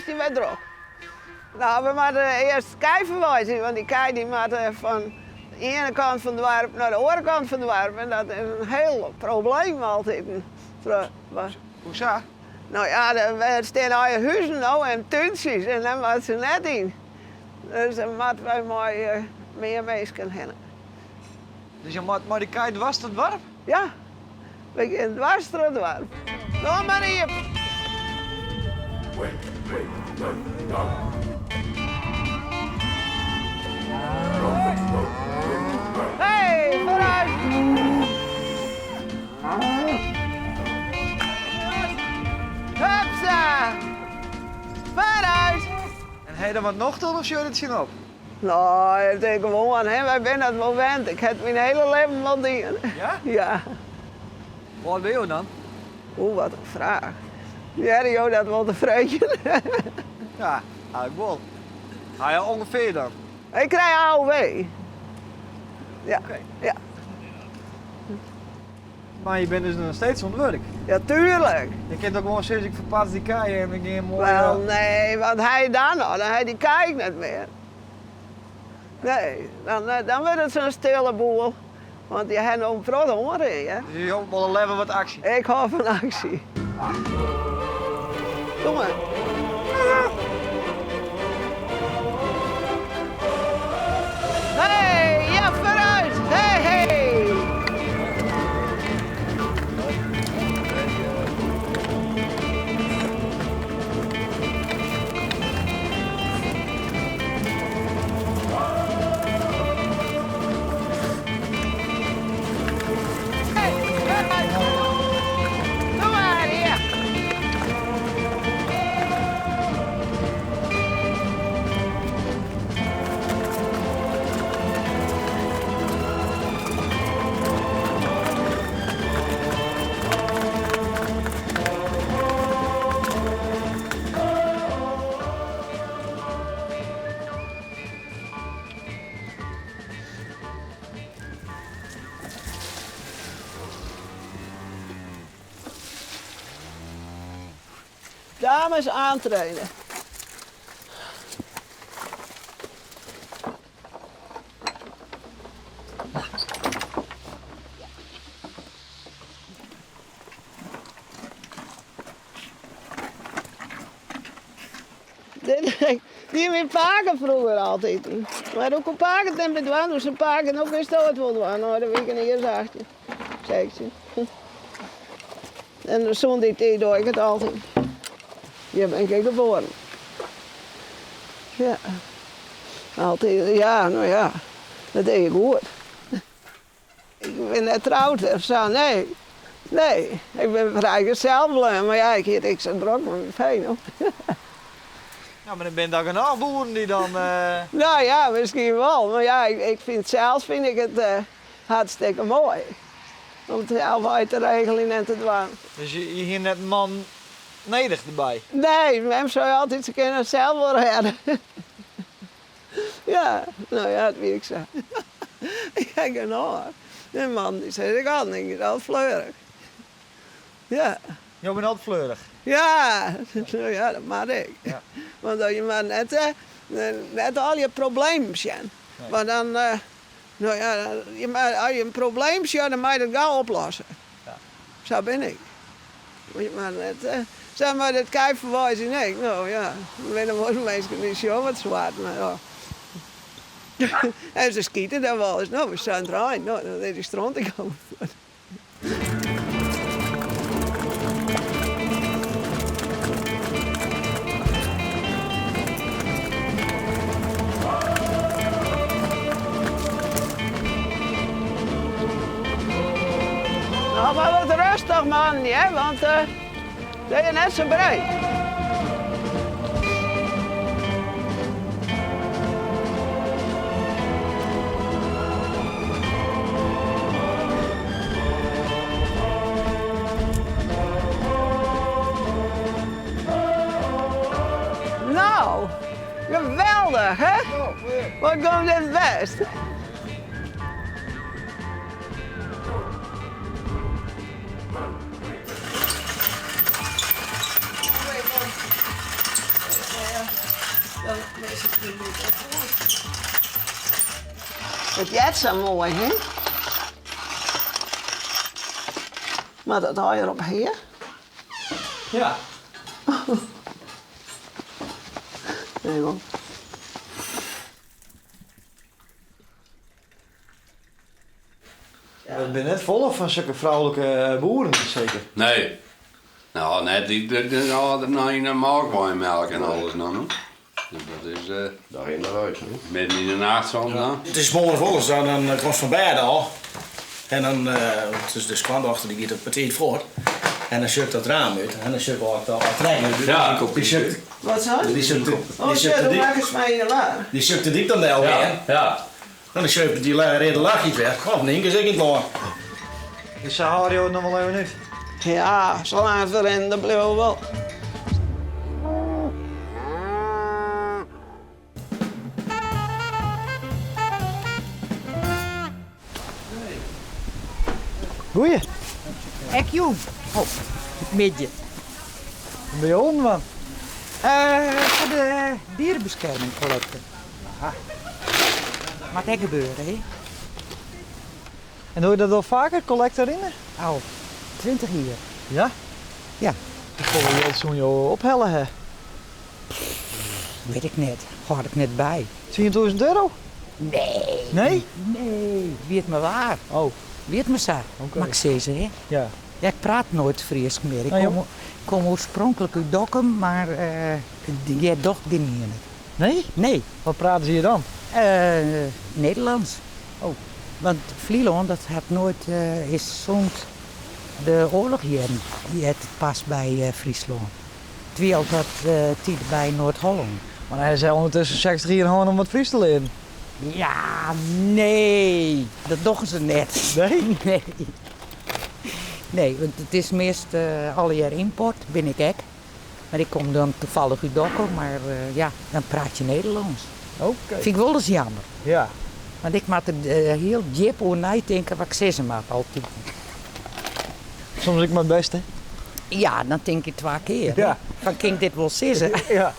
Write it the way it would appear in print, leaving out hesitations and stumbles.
die weer druk. Nou, we moeten eerst kei verwijzen, want die kei die moet van de ene kant van het dorp naar de andere kant van het dorp. En dat is een heel probleem altijd. Hoezo? Nou ja, er staan al je huizen nou en tuintjes en dan wat ze net in. Dus dan moeten wij maar meer mensen hebben. Dus je moet maar die kei dwars tot dorp? Ja, we gaan dwars door het dorp. Nou maar hier. Hey, vooruit! Hupsa! Vooruit! En heb je er wat nog doen of zul je dit zien op? Nou, ik denk gewoon aan hem, wij zijn het moment. Ik heb mijn hele leven wel dienen. Ja? Ja. Wat ben je dan? Oeh, wat een vraag. Ja, joh, dat wel te vreetje. Ja, ik wel. Ja, ongeveer dan. Ik krijg AOW. Ja. Oké. Ja. Maar je bent dus nog steeds aan het werk. Ja, tuurlijk. Je kunt ook gewoon zeggen, ik verpas die kei en ik ging mooi... Wel, nee, wat hij dan nog? Dan hij die kijk niet meer. Nee, dan wordt het zo'n stille boel. Want die hebben een prot honger, hè. Dus je hoopt wel een leven wat actie. Ik hou van actie. Kom maar. Hey, ja, vooruit. Hey, hey. Hey, vooruit. Kom maar, hier. Dames aantreden. Die hebben paken vroeger altijd. Maar ook een paken tempen doen, dus een paken ook eens dood wil doen. Nou, dat weet ik niet eens achter. Zeg ze. En zo'n tijd doe ik het altijd. Hier ben ik geboren. Ja. Altijd, ja, nou ja. Dat deed ik goed. Ik ben net trouwd of zo, nee. Nee, ik ben vrij zelf, maar ja, ik heet ik zo druk met mijn fijn, hoor. Ja, maar dan ben je daar genoeg boeren die dan... Nou ja, misschien wel. Maar ja, ik vind zelf het hartstikke mooi. Om het zelf uit te regelen en te doen. Dus je hier net een man nedig erbij? Nee, hem zou je altijd ze kunnen zelf wel redden. Ja, nou ja, dat weet ik zo. Ja, genau. Een man die zei, ik had niet, dat is fleurig. Ja. Je bent altijd fleurig. Ja, nou ja, dat mag ik. Ja. Want je maar net al je problemen zien. Nee. Maar dan, nou ja, als je een probleem ziet, dan moet je het gauw oplossen. Ja. Zo ben ik. Moet je maar net, zeg maar, dat kei verwijzen, nee. Nou ja, dan ben je mensen niet zo wat zwaar, maar ja. En ze schieten dan wel eens. Nou, we staan erin. Nou, dan is die strand ik over. Nou, maar wat rustig, man, ja, want dat is net zo breed. Nou, geweldig, hè? Wat komt dit best? Het jet zo mooi, hè? Maar dat hou je erop hier. Ja. Nee, hoor. We zijn net vol van zulke vrouwelijke boeren, zeker. Nee. Nou, net die hadden een melkwijnmelk en alles dan. Dus dat is Daar in de huis. midden in de nacht soms dan. Het is mooi volgens dan kwam van beide al. En dan, dus de spandochter die gaat het petit voort. En dan schuift dat raam uit. En dan schuift ook dat trein uit. Ja. Die schuift Wat zo? die schuift Oh, shit, hoe maak eens mij laar? die schuift de dik dan wel weer. En Ja. dan schuift die reden lachjes weg. Of nee, is ik niet nog. Dus ze houden jou nog wel even niet. Ja, zo lang erin, dat blijven we wel. Goeie. Ik jong. Oh, midje. Ben je hond, man? Voor de dierenbescherming collecten. Aha. Wat er gebeuren, hè? En doe je dat al vaker, collector in? Al 20 jaar. Ja? Ja, Ik kon je al zo'n jou ophellen, hè. weet ik net. Hoor ik net bij. 10.000 euro? Nee. Nee? Nee, weet me waar. Oh, Weet me zo. Oké. Mag ik zeggen, hè? ja. Ja, ik praat nooit Fries meer. Ik Nou, kom oorspronkelijk uit Dokkum, maar jij doch die niet. Nee? Nee, Wat praten ze hier dan? Nederlands. Oh. Want Vlieland, dat had nooit, is zond de oorlog hier. Die het pas bij Friesland. Terwijl dat tijd bij Noord-Holland. Maar hij zei ondertussen 60 hier gewoon om wat Fries te leren. Ja, nee, dat doen ze net. Nee? Nee. Nee, want het is meest alle jaar import, ben ik ook. Maar ik kom dan toevallig uit Dokkum, maar ja, dan praat je Nederlands. Oké. Vind ik wel eens jammer. Ja. Want ik maak er heel diep over nadenken wat ik zeggen mag altijd. Soms ik mijn best, hè. Ja, dan denk ik 2 keer. Ja. Van, kan ik dit wel zeggen? Ja.